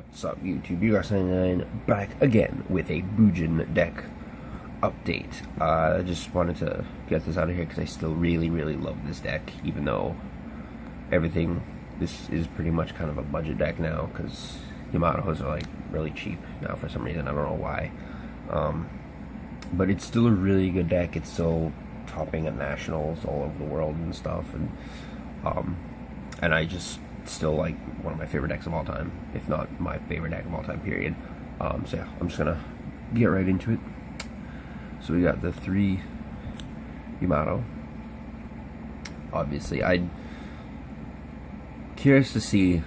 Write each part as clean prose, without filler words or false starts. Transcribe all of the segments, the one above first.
What's up, YouTube? You guys 99 back again with a Bujin deck update. I just wanted to get this out of here because I still really love this deck, even though this is pretty much kind of a budget deck now because Yamatos are like really cheap now for some reason. I don't know why. But it's still a really good deck. It's still topping at nationals all over the world and stuff, and I just still like one of my favorite decks of all time, if not my favorite deck of all time, period. So yeah, I'm just gonna get right into it. So we got the 3 Yamato. Obviously, I'm curious to see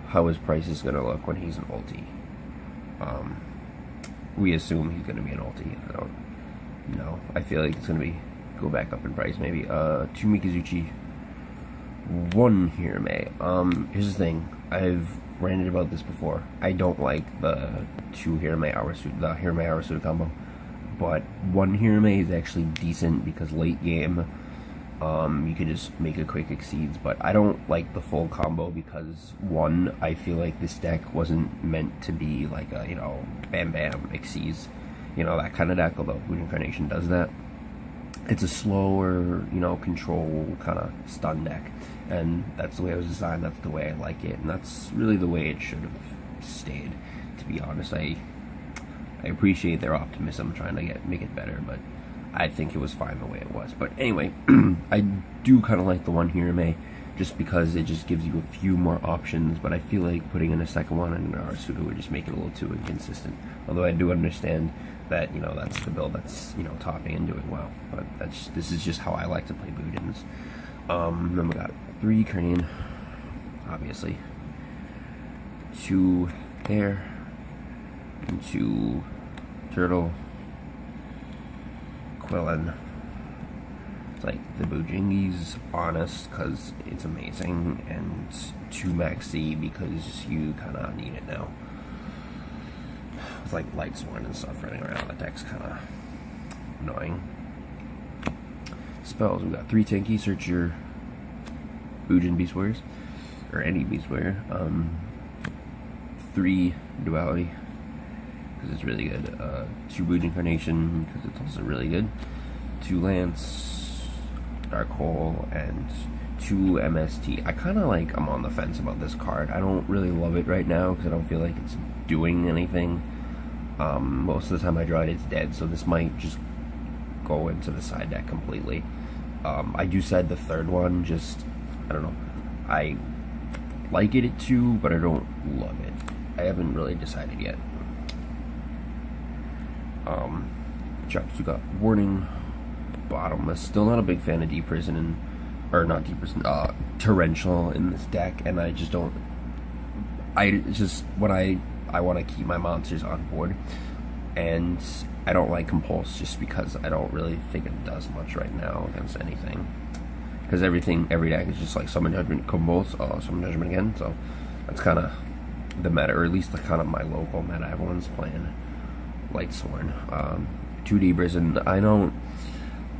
how his price is gonna look when he's an ulti. We assume he's gonna be an ulti. I don't know. I feel like it's gonna go back up in price maybe. 2 Mikazuchi, 1 Hirame. Here's the thing, I've ranted about this before. I don't like the 2 Hirame Arasuda combo, but 1 Hirame is actually decent because late game, you can just make a quick exceeds, but I don't like the full combo because 1, I feel like this deck wasn't meant to be like a, bam bam exceeds, that kind of deck, although Bujin Incarnation does that. It's a slower, control kind of stun deck, and that's the way it was designed, that's the way I like it, and that's really the way it should have stayed, to be honest. I appreciate their optimism trying to make it better, but I think it was fine the way it was. But anyway, I do kind of like the 1 Hirame, just because it just gives you a few more options, but I feel like putting in a second one and an Arasuda would just make it a little too inconsistent. Although I do understand that, that's the build that's, topping and doing well. But this is just how I like to play Bujins. Then we got 3 Crane, obviously. 2 Hare, and 2 Turtle. Quillen. It's like the Bujingi's honest because it's amazing, and 2 Maxi because you kind of need it now. With like Lightsworn and stuff running around, that deck's kind of annoying. Spells, we got 3 Tanky, search your Bujin Beast Warriors, or any Beast Warrior. 3 Duality, because it's really good. 2 Bujin Incarnation, because it's also really good. 2 Lance, Dark Hole, and 2 MST. I kind of like, I'm on the fence about this card. I don't really love it right now, because I don't feel like it's doing anything. Most of the time I draw it, it's dead, so this might just go into the side deck completely. I do said the 3rd one, just, I don't know. I like it too, but I don't love it. I haven't really decided yet. Chops, we got Warning, Bottomless. Still not a big fan of Deep Prison Torrential in this deck, and I just don't. When I want to keep my monsters on board, and I don't like Compulse just because I don't really think it does much right now against anything. Because every deck is just like Summon Judgment, Compulse, Summon Judgment again. So that's kind of the meta, or at least the kind of my local meta. Everyone's playing Lightsworn. 2D Prison. I don't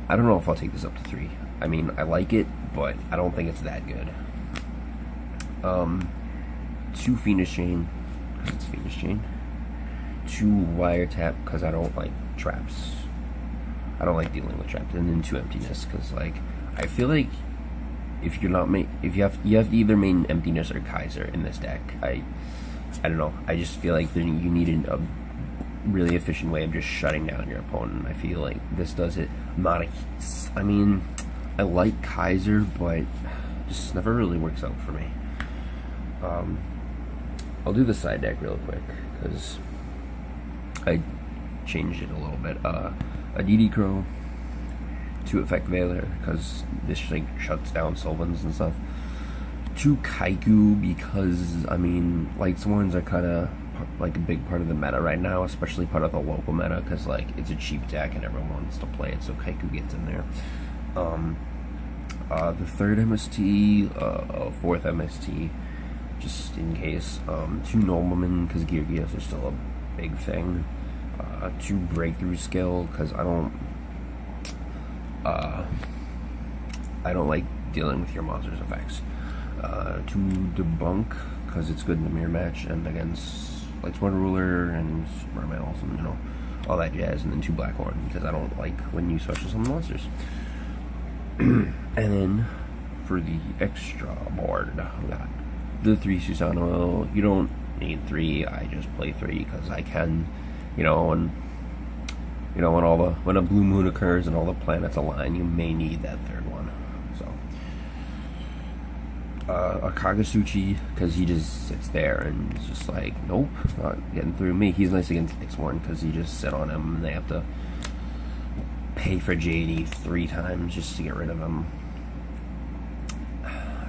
know if I'll take this up to 3. I mean, I like it, but I don't think it's that good. 2 Fiendish Chain, because it's Fiendish Chain. 2 Wiretap, because I don't like traps. I don't like dealing with traps. And then 2 Emptiness, because like I feel like if you're not you have to either main Emptiness or Kaiser in this deck. I don't know. I just feel like you need a really efficient way of just shutting down your opponent. I feel like this does it. I mean, I like Kaiser, but just never really works out for me. I'll do the side deck real quick because I changed it a little bit. A DD Crow, 2 Effect Veiler because this like shuts down Sylvans and stuff. 2 Kaiku because I mean Lightsworns are kind of like a big part of the meta right now, especially part of the local meta because like it's a cheap deck and everyone wants to play it, so Kaiku gets in there. The 3rd MST, 4th MST, just in case. 2 Noblemen because Gear Gears are still a big thing. 2 Breakthrough Skill because I don't like dealing with your monster's effects. 2 Debunk because it's good in the mirror match and against Lightsworn Ruler and Mermails and, you know, all that jazz, and then 2 Blackhorn, because I don't like when you special summon monsters. And then, for the extra board, we got the 3 Susano. You don't need 3, I just play 3 because I can, you know, and you know, when a blue moon occurs and all the planets align, you may need that 3rd one. So, a Kagasuchi, because he just sits there and is just like, nope, not getting through me. He's nice against X1 because he just sit on him and they have to pay for JD 3 times just to get rid of him.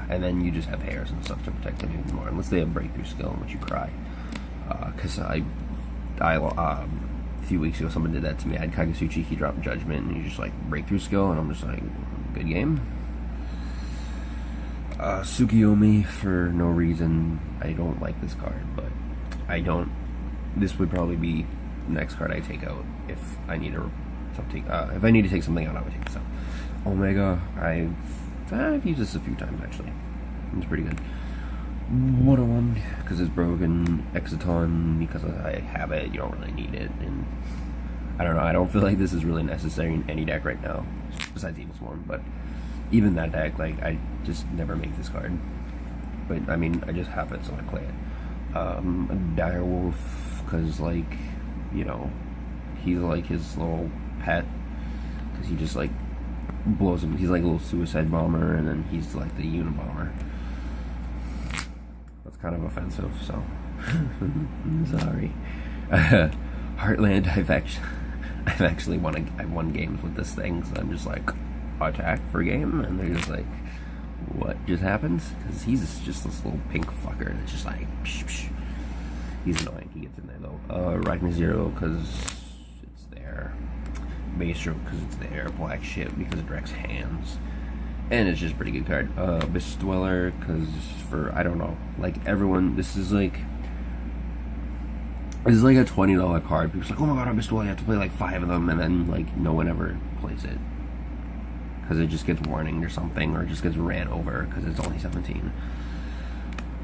And then you just have hairs and stuff to protect them even more, unless they have breakthrough skill, in which you cry. Because a few weeks ago, someone did that to me. I had Kagasuchi, he dropped Judgment, and he just like breakthrough skill, and I'm just like, good game. Tsukiyomi, for no reason. I don't like this card, but this would probably be the next card I take out if I need if I need to take something out, I would take this out. Omega, I've used this a few times actually. It's pretty good. 101 because it's broken. Exiton because I have it. You don't really need it, and I don't know. I don't feel like this is really necessary in any deck right now, besides Evil Swarm. But even that deck, like, I just never make this card. But I mean, I just have it, so I play it. A Direwolf because, like, you know, he's like his little pet because he just like blows him. He's like a little suicide bomber, and then he's like the Unabomber. That's kind of offensive, so sorry. Heartland, I've actually won games with this thing, so I'm just like, attack for game, and they're just like, what just happened? Because he's just this little pink fucker that's just like, psh, psh. He's annoying. He gets in there though. Ragnar Zero because it's there. Base Stroke because it's there. Black Ship because it directs hands. And it's just a pretty good card. Abyss Dweller, because for, I don't know, like everyone, this is like a $20 card. People's like, oh my god, Abyss Dweller, you have to play like 5 of them, and then like no one ever plays it. Because it just gets warninged or something, or it just gets ran over because it's only 17.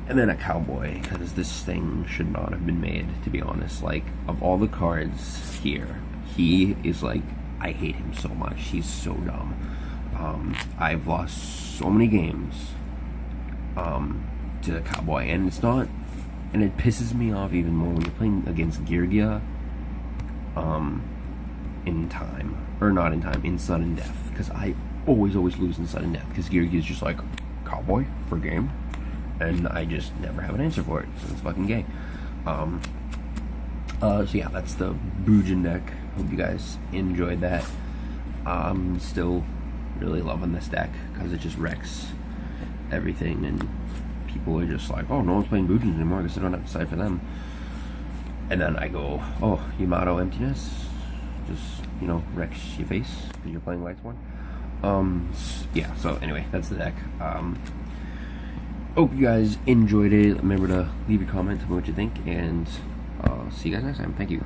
And then a Cowboy, because this thing should not have been made, to be honest. Like, of all the cards here, he is like, I hate him so much. He's so dumb. I've lost so many games to the Cowboy, and it's not, and it pisses me off even more when you're playing against Girgia in time, or not in time, in sudden death, because I always lose in sudden death, because Girgia is just like, Cowboy for game, and I just never have an answer for it, so it's fucking gay. So yeah, that's the Bujin deck. Hope you guys enjoyed that. I'm still really loving this deck because it just wrecks everything, and people are just like, oh, no one's playing Bujins anymore, I guess I don't have to decide for them. And then I go, oh, Yamato Emptiness just, you know, wrecks your face because you're playing Lightsworn. Yeah, so anyway, that's the deck. Hope you guys enjoyed it. Remember to leave your comment, tell me what you think, and see you guys next time. Thank you.